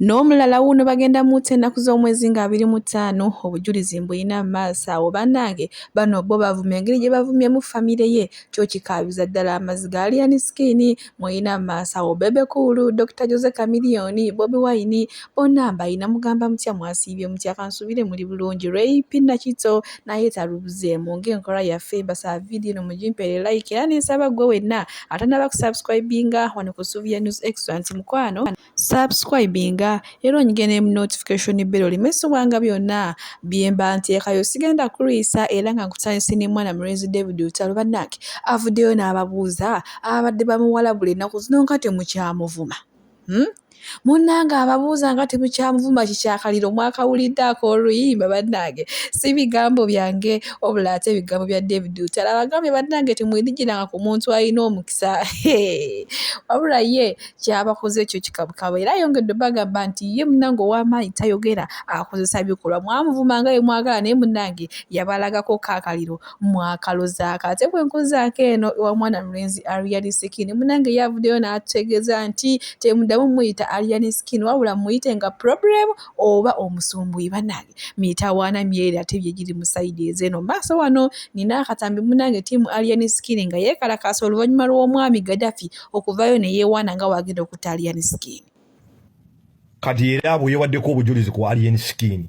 N'omulala wuno bagenda mutta ennaku z'omwezi nga 25 obujulizi mbuyina maaso awo bannange bano bo bavumya engeri gye bavumyemu famire ye kyo kikaabiza ddala amaziga Alien Skin muyina maaso awo Bebe Cool, Dr. Jose Chameleone, Bobi Wine bonna mbayina mugamba mutya mwasiibye mutya kansubire muli bulungi Ray Nakito naye talubuzeemu ng'enkola yaffe basaba vidiyo no mugimpere like era n'ensaba gwe wenna atanaba kusubscribinga wano ku Suvia News Extra nti mukwano subscribinga era onyigene mu notification bell limesubwanga byonna byemba nteekayo sigenda kulwisa era nga nkutandise ne mwana mulenzi David Lutalo bannange avuddeyo n'ababuuza abadde bamuwalabula ennaku zino nga temukyamuvuma munnange ababuuza nga temukyamuvuma kikyakaliro mwakawuliddeako oluyimba bannange si bigambo byange obula ate ebigambo bya David Lutalo abagambye bannange temwedijiranga ku muntu alina omukisa wabula ye kyabakoze ekyo kikabukaba era ayongedde bagamba nti ye munnange ow'amaanyi tayogera akozesa bikolwa mwamuvumanga ye mwagala naye munnange yabalagako kaakaliro mwakalozaako ate bwe nkozaako eno ewamwana mulenzi Alien Skin munnange yavuddeyo n'atutegeeza nti temuddamu muyita Alien Skin wabula muyite nga problem oba omusumbuyi bannange mitawaana myeri ate bye giri mu sayidi ez'eno maaso wano nina akatambi munnange ttiimu Alien Skin nga yeekalakaasa oluvannyuma lw'omwami Gaddafi okuvayo ne yeewaana nga wagenda okutta Alien Skin. Kati era abo yewaddeko obujulizi ku Alien Skin.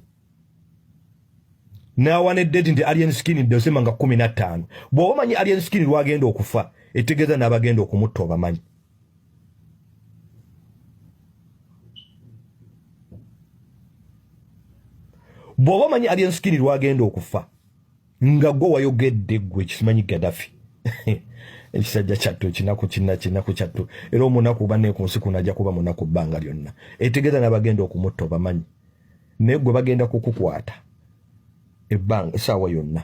N'awanedde nti Alien Skin December nga 15. Bw'oba omanyi Alien Skin lwagenda okufa etegeeza n'abagenda okumutta obamanyi. Bw'oba omanyi Alien Skin lwagenda okufa nga gwe wayogedde gwe kisimanyi Gaddafi. Ekisajja kyattu kinaku kyattu era omunaku banne ku nsi kuno ajja kuba munaku bbanga lyonna etegeeza n'abagenda okumutta obamanyi naye gwe bagenda kukukwata ebbanga essaawa yonna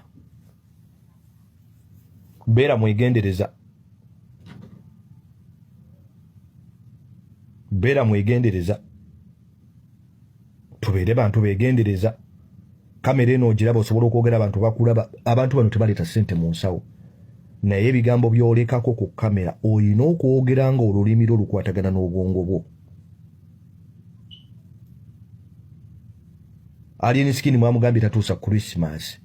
beera mwegendereza tubeere bantu beegendereza kamera eno ogiraba osobola okwogera abantu bakulaba abantu bano tebaleeta ssente mu nsawo naye ebigambo byolekako ku kamera olina okwogera nga olulimi lwo lukwatagana n'obwongo bwo. Alien Skin mwamugambye tatuusa Christmas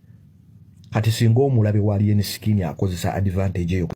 kati singa omulabe wa Alien Skin akozesa advantage eyo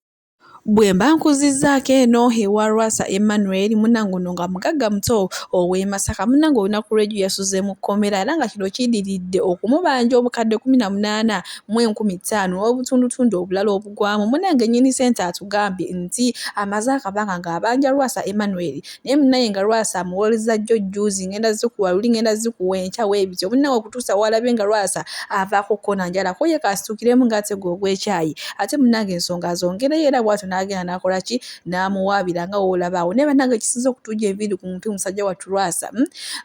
bwe mba nkuzizzaako eno ewa Lwasa Emmanuel munnange ono nga mugagga muto ow'e Masaka munnange olunaku lw'ejo yasuze mu kkomera era nga kino kidiridde okumubanja obukadde 18,050 n'obutundutundu obulala obugwamu munnange nnyini ssente atugambye nti amaze akabanga ng'abanja Lwasa Emmanuel naye munnaye nga Lwasa amuwoleza jjo jjuuzi ngenda zikuwa luli ngenda zikuwa enkya weebityo munnange okutuusa walabe nga Lwasa avaako kona njalako ye kasituukiremu ng'atega ogw'ekyayi ate munnange ensonga azongereyo era bw'atyo n'agenda n'akola ki n'amuwaabira nga woolabaawo naye bannange kisinza okutujja enviiri ku muntu musajja wattu Lwasa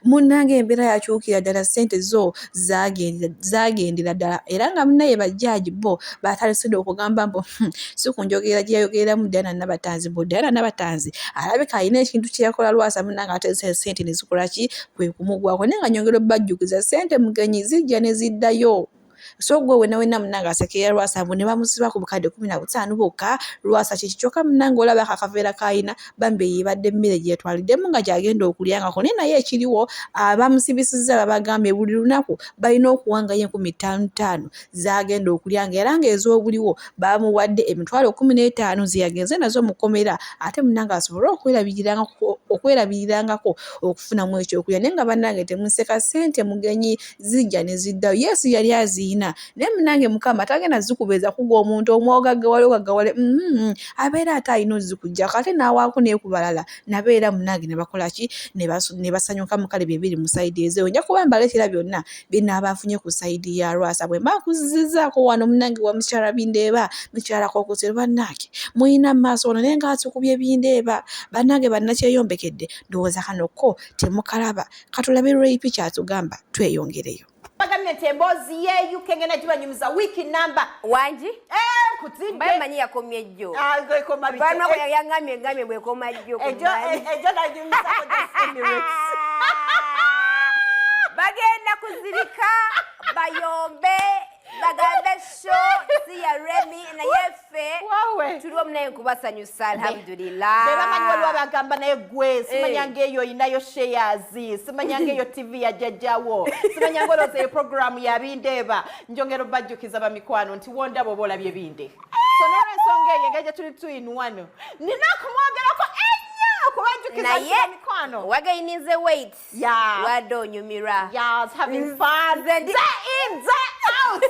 munnange embeera yakyukira ddala ssente zo zaagendera ddala era nga munnaye bajjaaji bo baatalisedde okugamba mbu si ku njogera gye yayogereramu Diana Nabatanzi mbu Diana Nabatanzi alabika alina ekintu kye yakola Lwasa munnange ate ssente ne zikola ki kwe kumugwako naye nga nyongera obbajjukiza ssente mugenyi zijja ne ziddayo. So gwe wenna munnange asekeera Lwasa mbu ne bamusiba ku bukadde 15 bokka Lwasa kiki kyokka munnange olaba akaveera kayina bambi yebadde emmere gye yatwaliddemu nga gyagenda okulyangako naye naye ekiriwo abamusibisizza babagambye buli lunaku balina okuwangayo 5,500 zagenda okulyanga era nga ez'obuliwo bamuwadde emitwalo 15 ze yagenze nazo mu kkomera ate munnange asobole okwerabirirangako okufunamu ekyokulya naye nga bannange temuseka ssente mugenyi zijja ne ziddayo Yesu yali aziyina naye munnange Mukama tagenda zikubeeza kugwa omuntu omwogaggawale abeera ate alina ozikuggyako ate n'awaako n'ekubalala nabeera munnange ne bakola ki ne basanyuka mu kale bye mu sayidi ezeewo nja kuba mbaleetera byonna bye nnaaba nfunye ku sayidi ya Lwasa bwe mba nkuzizzaako wano munnange wa mukyala Bindeeba mukyala Kokosero bannange muyina maaso ono naye ng'atukubye Bindeeba bannange bannakyeyombekedde ndowooza kano ko temukalaba katulabe Ray kyatugamba tweyongereyo. Bagamye emboozi yeeyu kengena gibanyumiza wiki namba wangi kutidde bamanyi yakomye jjo ekoma bityo bano yangamye bwekoma jjo ejo nanyumiza ko just bagenda kuzirika bayombe Baganda show si ya Remy na yefe. Wawe. Tulwa mnaye kubasanyusa alhamdulillah. Beba manyi waliwo bagamba naye gwe simanyange eyo inayo shares simanyange eyo TV ya jajjawo simanyange oloze program ya bindeba njongero bajjukiza ba mikwano nti wonda bobola bye binde so nore nsonge yengeje tuli tu in one nina kumwogerako enya kubajjukiza ba mikwano wagainize weight yeah wado nyumira yes having fun the in the out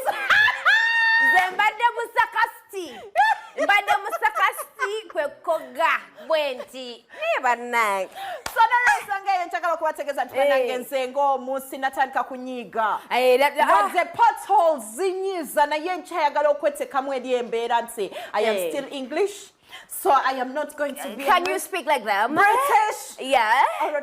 zembade musakasti mbade musakasti kwe koga bwenti niba nai so nore nsonge yenchakala kubategeza tubanange nsengo musi natandika kunyiga the potholes zinyiza na yenchayagala okwetekamu eri embeera nti I am still English. So I am not going to be. Can you speak like that? British? Yeah. I know.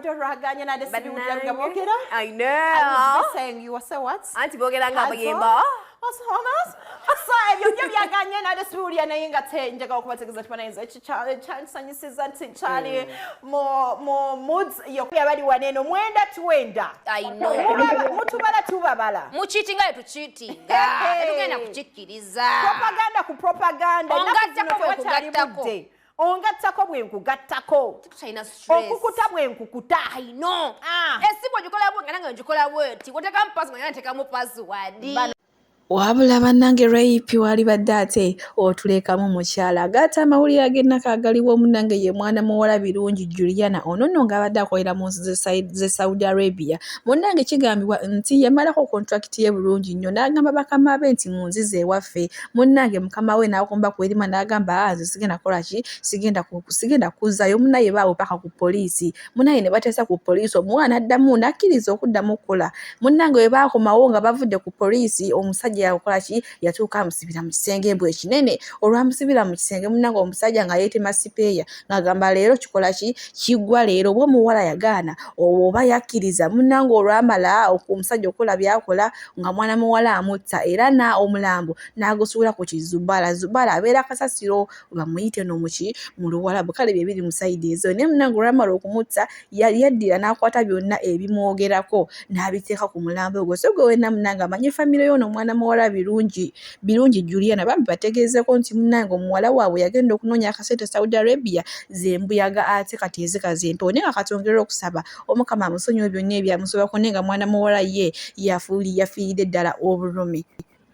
I know. I was saying you were say what? Auntie Bogera ngabagimba. So if you byaganye na desibulya naye nga tenjaga okubategeza tubanayinza ekisanyisiza nti kyali mu moods yokuya bali waneno mwenda tuwenda. I know. Mutubala tubabala. Muchitinga tuchitinga. Tugenda kuchikiriza. Propaganda ku propaganda. Ongattako bwenkugattako. China stress. Okukuta bwenkukuta. I know. Esibo jikola bwe ngana njikola bweti. Koteka mpass ngana nteka mu password. Wabula bannange rape wali badde ate otulekamu mukyala agatta amawulire ag'ennaka agaliwo munnange ye mwana muwala birungi Juliana ono nno ng'abadde akolera mu nsi ze Saudi Arabia. Munnange kigambibwa nti yamalako contract ye bulungi nnyo n'agamba bakama be nti mu nzize ewaffe. Munnange mukama we n'akomba kw'erima n'agamba nze sigenda kukola ki sigenda kuzzayo munnaye baawe paka ku poliisi. Munnaye ne bateesa ku poliisi omwana addamu n'akkiriza okuddamu okukola. Munnange we baakomawo nga bavudde ku poliisi omusajja yakola ki yatuuka amusibira mu kisenge mbwe kinene olwamusibira mu kisenge munnange omusajja nga yeetema sipeeya ng'agamba leero kikola ki kiggwa leero obwo omuwala yagaana oba yakkiriza munnange olwamala omusajja okukola byakola nga mwana muwala amutta era na omulambo n'agusuula ku kizubala zubala abeera kasasiro bamuyite n'omuki mu luwalabu kale bye biri mu sayidi ezo naye munnange olwamala okumutta yaddira n'akwata byonna ebimwogerako n'abiteeka ku mulambo ogwo so gwe wenna munnange amanyi famire y'ono omwana muwala birungi Juliana bambi bategeezeko nti munnange omuwala waabwe yagenda okunoonya akasente Saudi Arabia zembuyaga ate kati ezikaze empewo naye nga katongerera okusaba omukama amusonyiwe byonna ebyamusobako naye nga mwana muwala ye yafiiridde ddala obulumi.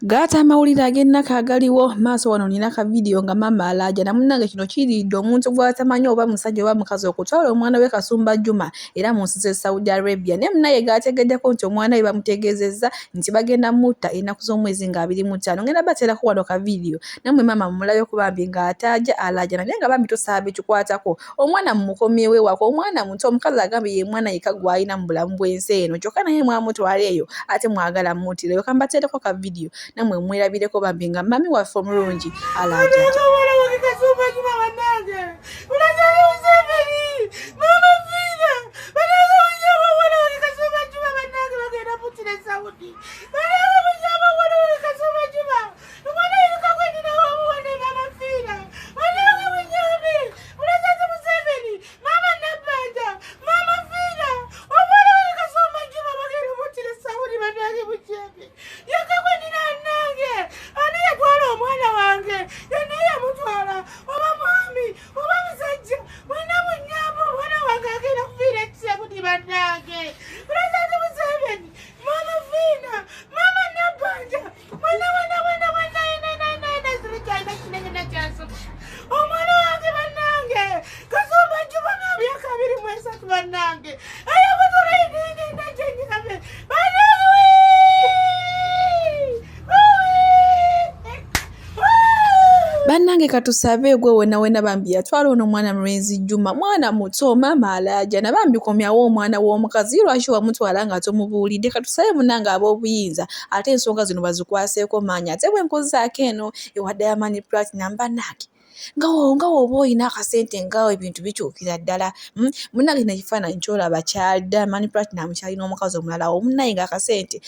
Gaata amawulire ag'ennaka agaliwo maaso wano nina ka video nga maama Aloja na munnange kino kiridde omuntu gw'atamanyi oba musajja oba mukazi okutwala omwana we Kasumba Juma era mu nsi ze Saudi Arabia naye munnaye gaategeddeko nti omwana we bamutegeezezza nti bagenda mutta ennaku z'omwezi nga 25 ngenda bateerako wano ka video nammwe maama mumulabe kubambi ng'ataaja Aloja naye nga bambi tosaba bikikwatako omwana mumukomyewe wako omwana muto omukazi agambye ye mwana yeka gw'alina mu bulamu bw'ensi eno kyokka naye mwamutwala eyo ate mwagala muttira yo kambateereko ka video namwe mwerabireko bambi nga mami waffe omulungi Aloja. Bannange katusabe gwe wena bambi yatwala ono mwana mulenzi Juma mwana muto maama Aloja na bambi komyawo omwana w'omukazi lwaki wamutwala nga tomubuulidde katusabe munnange ab'obuyinza ate ensonga zino bazikwaseeko maanyi ate bwe nkozaako eno ewa Diamond Platinum bannange nga oba olina akasente ngawo ebintu bikyukira ddala munnange nekifaananyi kyolaba kyali Diamond Platinum kyalina omukazi omulala omunnaye nga akasente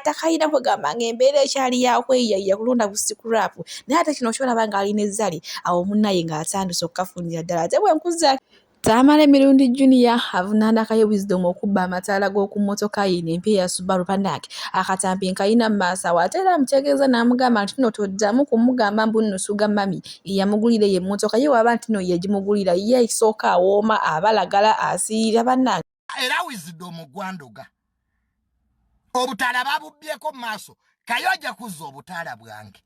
takayina kwegamba ng'embeera ekyali yakweyiyayiya kulonda bu scrap naye ate kino kyolaba ng'alina ezzali awo omunnaye ng'atandise okukafunira ddala ate bwe nkuza Tamale mirundi Junior avunana kaye wisdom okubba amataala g'oku mmotoka ye n'empya ya Subaru bannange akatambi nkayina mu maaso awo ate era amutegeeza n'amugamba nti no toddamu kumugamba mbu nno suga mami eyamugulira ye emmotoka ye waba nti no ye gimugulira ye isooka awooma abalagala asiirira bannange. Era wisdom gwandoga obutaala babubyeko mu maaso kaye ojja kuzza obutaala bwange.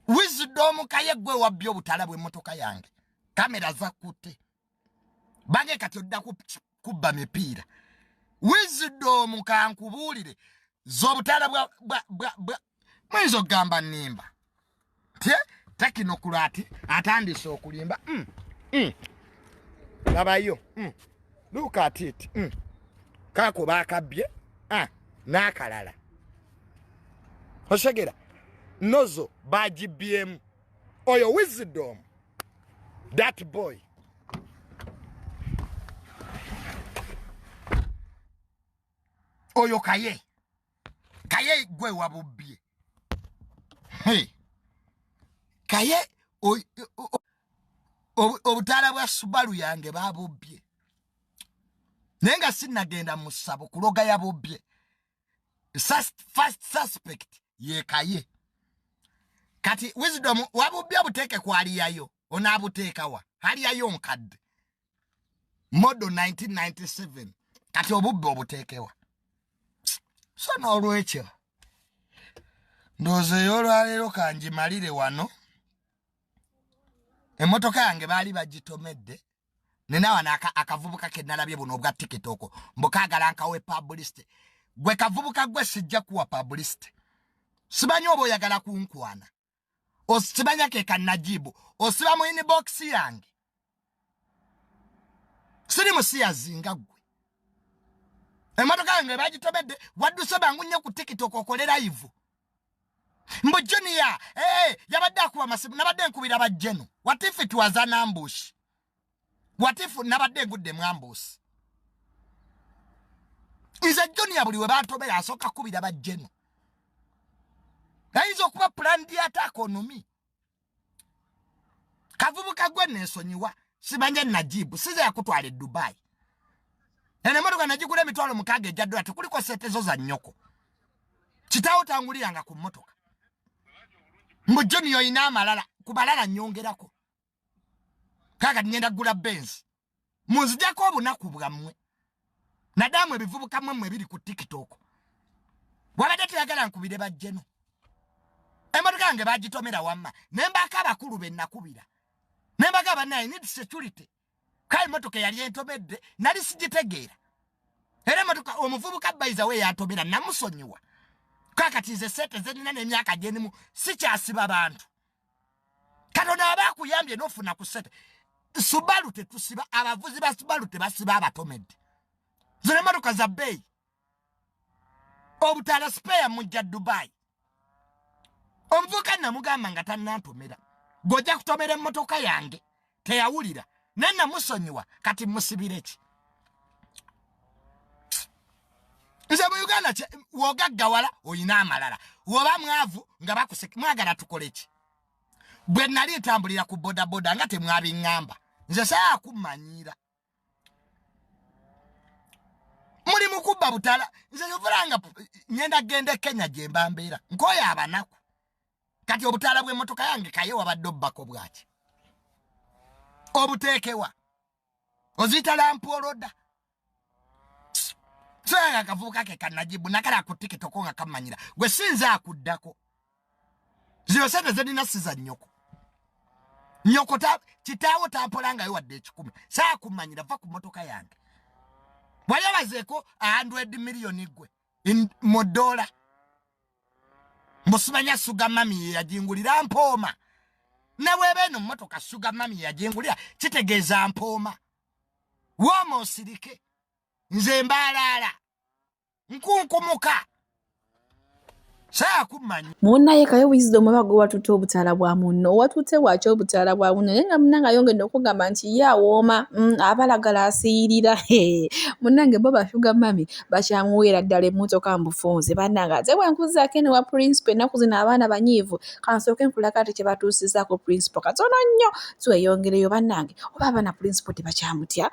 Wisdom kaye gwe wabbye obutaala bw'emmotoka yange kamera zakutte bange kati odda kubba mipiira. Wisdom kankubuulire z'obutaala bwa mwizo gamba nimba tekinokulati atandise okulimba labayo look at it kako bakabye n'akalala osegera nozo bagibyemu oyo wisdom that boy oyo kaye gwe wabubye kaye obutaala bwa Subaru yange babubye naye nga sinnagenda mu ssabo kuloga yabubye. First suspect ye kaye kati wisdom wabubye buteeke kwaliyayo onaabuteeka wa haliyayo nkadde model 1997 kati obubbe obuteekewa. So n'olwekyo ndowooza ey'olwaleero kangimalire wano. Emmotoka yange baali bagitomedde nenawana akavubuka ke nalabye buno obwa tikitoko mbukaagala nkawe publicity. Gwe kavubuka gwe sijja kuwa publicity. Simanyi oba oyagala kunkwana osibanya ke kanajibu osiba mu inbox yange siri musiyazinga gwe. Emmotoka yange bagitomedde wadduse bangu nnyo ku TikTok okole live. Mbu Junior yabadde akuba masimu nabadde nkubira bajjeno. What if it was an ambush? What if nabadde ngudde mu ambush? Nze Junior buli we bantomera asooka kubira bajjeno. Ayinza okuba planned attack on me. Kavubuka gwe neesonyiwa simanye najibu size yakutwala e Dubai. Ene motoka najigula emitwalo mukaaga ejja dola tekuliko sente zo za nnyoko. Kitaawo tanguliranga ku mmotoka. Mbu Junior ina amalala kubalala nnyongerako. Kaka ngenda gula Benz. Munzijako obunaku bwammwe. Nadamu ebivubuka mmwe biri ku TikTok. Wabadde tuyagala nkubire bajjeno. Emmotoka yange bagitomera wamma. Nembaka abakulu be nakubira. Nembaka banaye need security. Kale emmotoka yali entomedde nali sigitegeera. Era emmotoka omuvubuka baiza we yantomera namusonyiwa. Kakati nze sente zenina n'emyaka gyenimu sikyasiba bantu. Katonda abakuyambye n'ofuna ku sente. Subaru tetusiba abavuzi ba Subaru tebasiba abatomedde. Zino emmotoka za bbeeyi. Obutaala spare mujja Dubai. Omuvubuka namugamba nga tannantomera. Gojja kutomera emmotoka yange teyawulira. Nenna musonyiwa kati musibire ki. Nze mu Uganda wogaggawala oyina amalala. Woba mwavu nga bakuseka mwagala tukole ki. Bwe nali ntambulira ku bodaboda nga temwabiŋŋamba. Nze saakumanyira. Muli mukubba butaala. Nze yovulanga ngenda genda Kenya gye mba mbeera. Nkoyo abanaku. Kati obutaala bw'emmotoka yange kaye wabadde obbako bwaki. Obuteekewa. Ozita lampuoloda. Sanga kavubuka ke kanajibu nakala ku TikTok nga kamanyira. Gwe sinza akuddako. Zino sente zenina siza nnyoko. Nnyoko kitaawo tampolanga yo wadde ekikumi. Saa kumanyira va ku mmotoka yange. Wayabazeeko 100 million gwe mu dola. Musumanya suga mami yajingulira mpooma. Ne bwebeno mmotoka suga mami yajingulira kitegeeza mpooma. Woma osirike. Nze mbalala. Nkunkumuka. Saya kumanyi. Munaye kayo wisdom abago watuta obutala bwa munno watute wacho obutala bwa munno nenga munanga yongedde okugamba nti ya wooma abalagala asiyirira munange bo bashuga mami bakyamuweera ddala emmotoka mbufunze bannanga ate bwenkuzaako ene wa principal ennaku zino abaana banyiivu kansooke nkulaga ate kye batuusizaako principal katono nnyo tweyongereyo bannange oba abaana principal tebakyamutya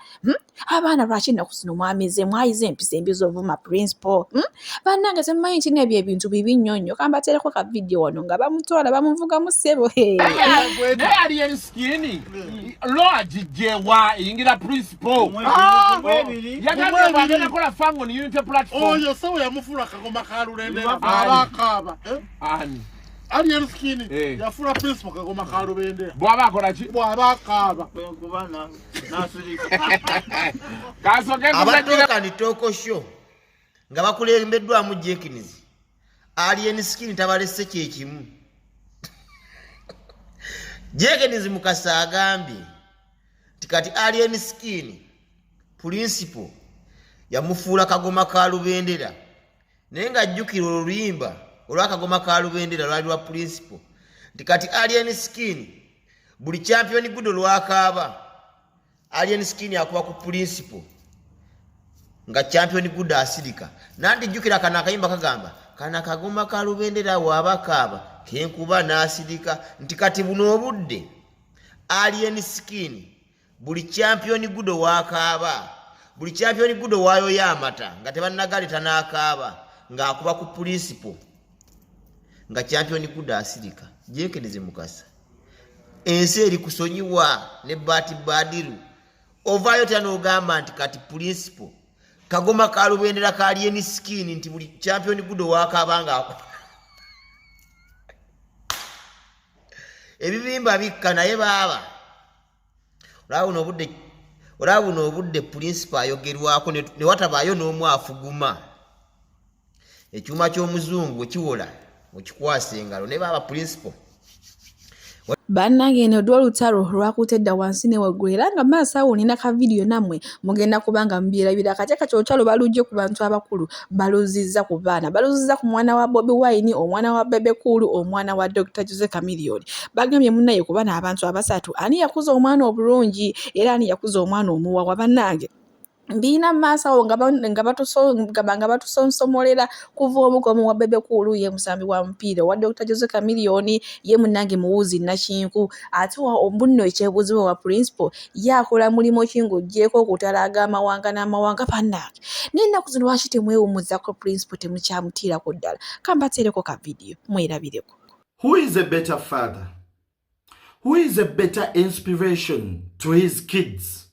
abaana lwaki ennaku zino mwamize mwayize empisa embi z'ovuma principal bannange temumanyi nti nebyo ebintu bibi nnyo nnyo kambateereko ka video wano nga bamutwala bamuvuga mu ssebo naye ali ensikini lo agijjewa eyingira principal yagambye bwagenda kola fango ni unity platform oyo sawa yamufula kagoma kalulendera abakaaba ani ali ensikini yafula principal kagoma kalubendera bwaba akola ki bwabakaaba kubana nasirika kasoke abatoka ni toko show nga bakulembeddwamu jekinizi alien skin tabalese kyekimu jekinizi mukasa agambye tikati alien skin principal yamufuula kagoma ka lubendera naye nga ajjukira oluyimba olwakagoma ka lubendera lwali lwa principal tikati alien skin buli champion gudo lwakaaba alien skin akuba ku principal nga champion good asidika nandi jukira kana kayimba kagamba kana kagoma ka lubendera wabakaaba kenkuba nasidika nti kati buno obudde alien skin buli champion good wakaaba buli champion good wayo yamata nga tebannagale tanakaaba nga akuba ku principal nga champion good asidika jekenize mukasa ensi eri kusonyiwa ne bati badiru ovayo tano gamba nti kati principal kagoma ka lubendera ka alien skin nti buli champion gudo wakabanga ako ebibimba bikka naye baba olaba no obudde principal ayogerwako ne watabayo n'omu afuguma ekyuma ky'omuzungu ekiwola okikwasa engalo ne baba principal bannange eno dwa olutalo lwakutedda wansi ne waggulu era nga maaso awo nina ka video nammwe mugenda kubanga mubyerabira kati kati olutalo balujje ku bantu abakulu baluzizza ku baana baluzizza ku mwana wa Bobi Wine omwana wa Bebe Cool omwana wa Dr. Jose Chameleon bagambye munnaye ku bana abantu abasatu ani yakuza omwana obulungi era ani yakuza omwana omuwawa bannange Mbina masa awo nga batusonsomolera kuva omugomo wa Bebe Cool ye musambi wa mpira wa Dr. Jose Chameleon ye munange muwuzi nakinku ate ombunno ekyebuziwe wa principal yakola mulimo kingo jeko okutalaga amawanga n'amawanga bannange nennaku zino lwaki temwewummuza ko principal temukyamutira ko ddala kambatereko ka video mwerabireko. Who is a better father? Who is a better inspiration to his kids?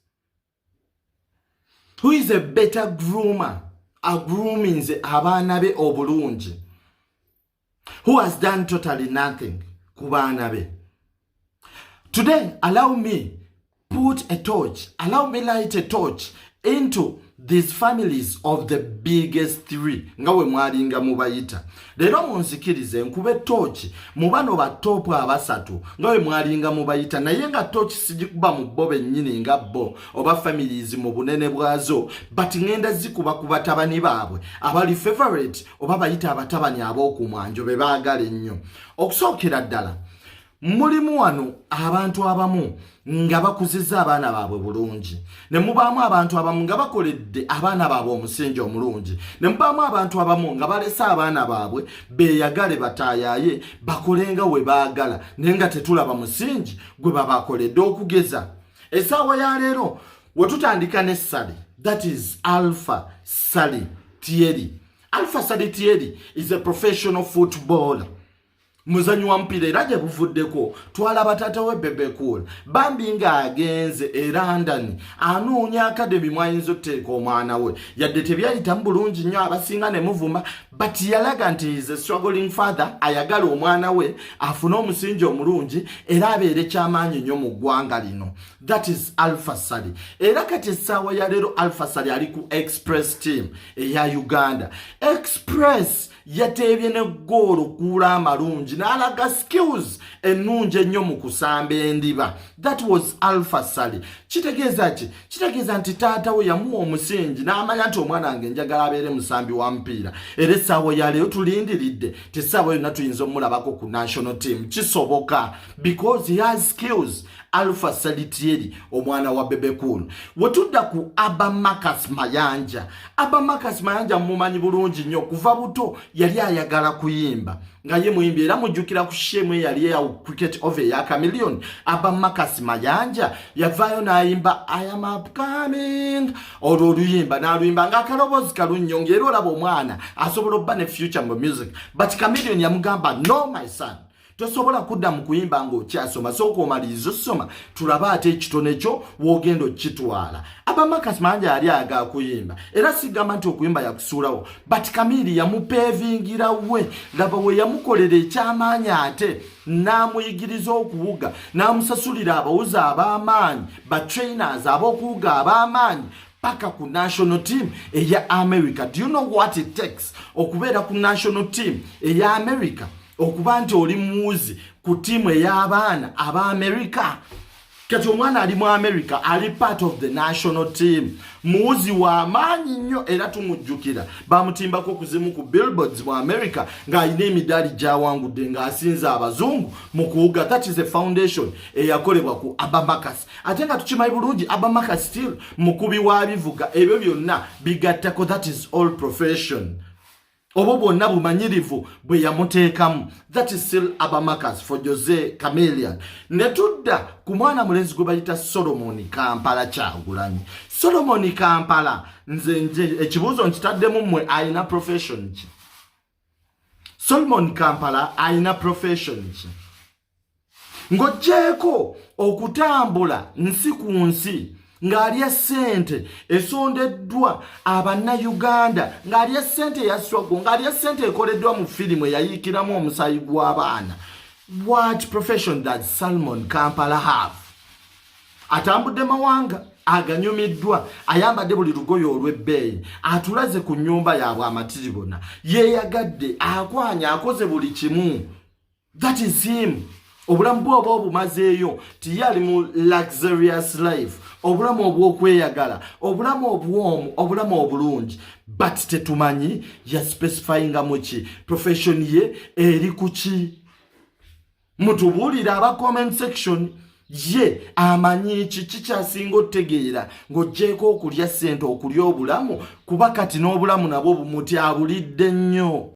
Who is a better groomer? A grooming abaana be obulungi. Who has done totally nothing ku baana be. Today, allow me light a torch into these families of the biggest three. Ngawe mwalinga mubayita. Lero munzikirize nkube torch mubano ba top abasatu. Ngawe mwalinga mubayita naye nga torch sijikuba mu bobe nnyini nga bo oba families mu bunene bwazo but ngenda zikuba ku batabani baabwe abali favorite oba bayita abatabani ab'okumwanjo be baagala ennyo. Okusookera ddala mulimu wano abantu abamu nga bakuzizza abaana baabwe bulungi ne mubaamu abantu abamu nga bakoledde abaana baabwe omusingi omulungi ne mubaamu abantu abamu nga balesa abaana baabwe beeyagale bataayaye bakolenga we baagala naye nga tetulaba musingi gwe babakoledde okugeza essaawa ya leero we tutandika ne Sally, that is Alpha Sally Thierry. Alpha Sally Thierry is a professional footballer. Muzanyi wa mpira era gye buvuddeko twalaba taata we Bebe Cool bambi nga agenze e London anoonya academy mwayinza okuteeka omwana we yadde tebyayita bulungi nnyo abasinga ne muvuma but yalaga nti is a struggling father ayagala omwana we afune omusingi omulungi era abeere kyamaanyi nnyo mu ggwanga lino. That is Alpha Sally. Era kati essaawa ya leero Alpha Sally ali ku Express team eya Uganda. Express yateebye ne ggoolo kuula amalungi n'alaga skills ennungi ennyo mu kusamba endiba. That was Alpha Sally. Kitegeeza ki? Kitegeeza nti taata we yamuwa omusingi n'amanya nti omwana wange njagala abeere musambi wa mupiira. Era essaawa ya leero tulindiridde tessaawa yonna tuyinza omulabako ku national team. Kisoboka because he has skills. Alpha Salitieri omwana wa Bebe Cool. Wetudda ku Abamakas Mayanja. Abamakas Mayanja mumanyi bulungi nnyo kuva buto yali ayagala kuyimba. Nga ye muyimbi era mujjukira ku shemwe yali ya cricket over ya Chameleon. Abamakas Mayanja yavaayo n'ayimba I am upcoming. Oluyimba n'aluyimba ng'akalobozi kalunyo ng'era olaba omwana asobola obba ne future mu music. But Chameleon yamugamba no my son. Tosobola kudda mu kuyimba ng'okyasoma sooka omaliriza osoma tulaba ate ekitone kyo w'ogenda okitwala. Abamakas Mayanja yali ayagala kuyimba era sigamba nti okuyimba yakusuulawo but Kamili yamupeevingira we laba we yamukolera ekyamaanyi ate n'amuyigiriza okuwuga n'amusasulira abawuzi ab'amaanyi batrainers ab'okuwuga ab'amaanyi paka ku national team eya America. Do you know what it takes okubeera ku national team eya America? Okuba nti oli muwuzi ku tiimu ey'abaana aba-America. Kati omwana ali mu America ali part of the national team. Muwuzi wa maanyi nnyo era tumujjukira. Bamutimbako kuzimu ku billboards mu America ng'alina emidaali gy'awangudde ng'asinza abazungu mu kuwuga. That is a foundation eyakolebwa ku Abamakas. Ate nga tukimanyi bulungi Abamakas still mukubi wa bivuga. Ebyo byonna bigattako. That is all profession. Obo bonna bumanyirivu bwe yamuteekamu. That is still Abamakas for Jose Chameleon. Ne tudda ku mwana mulenzi gwe bayita Solomon Kampala Kyagulanyi. Solomon Kampala nze ekibuuzo nkitaddemu mmwe ayina profession ki? Solomon Kampala ayina profession ki? Ng'oggyeko okutambula nsi ku nsi ng'alya ssente esondeddwa abanna-Uganda, ng'alya ssente ya struggle, ng'alya ssente ekoleddwa mu firimu eyayiikiramu omusaayi gw'abaana. What profession does Solomon Kampala have? Atambudde mawanga, aganyumiddwa, ayambadde buli lugoye olw'ebbeeyi, atulaze ku nnyumba yaabwe amatiribona, yeeyagadde, akwanya, akoze buli kimu. That is him. Obulamu bw'oba obumazeeyo tiyali mu luxurious life, obulamu obw'okweyagala, obulamu obwomu, obulamu obulungi. But tetumanyi ya specifyinga mu ki, profession ye eri ku ki. Mutubuulira aba comment section ye amanyi ki kikyasinga otegeera ng'oggyeko okulya ssente, okulya obulamu, kuba kati n'obulamu nabwo bumutyabulidde nnyo.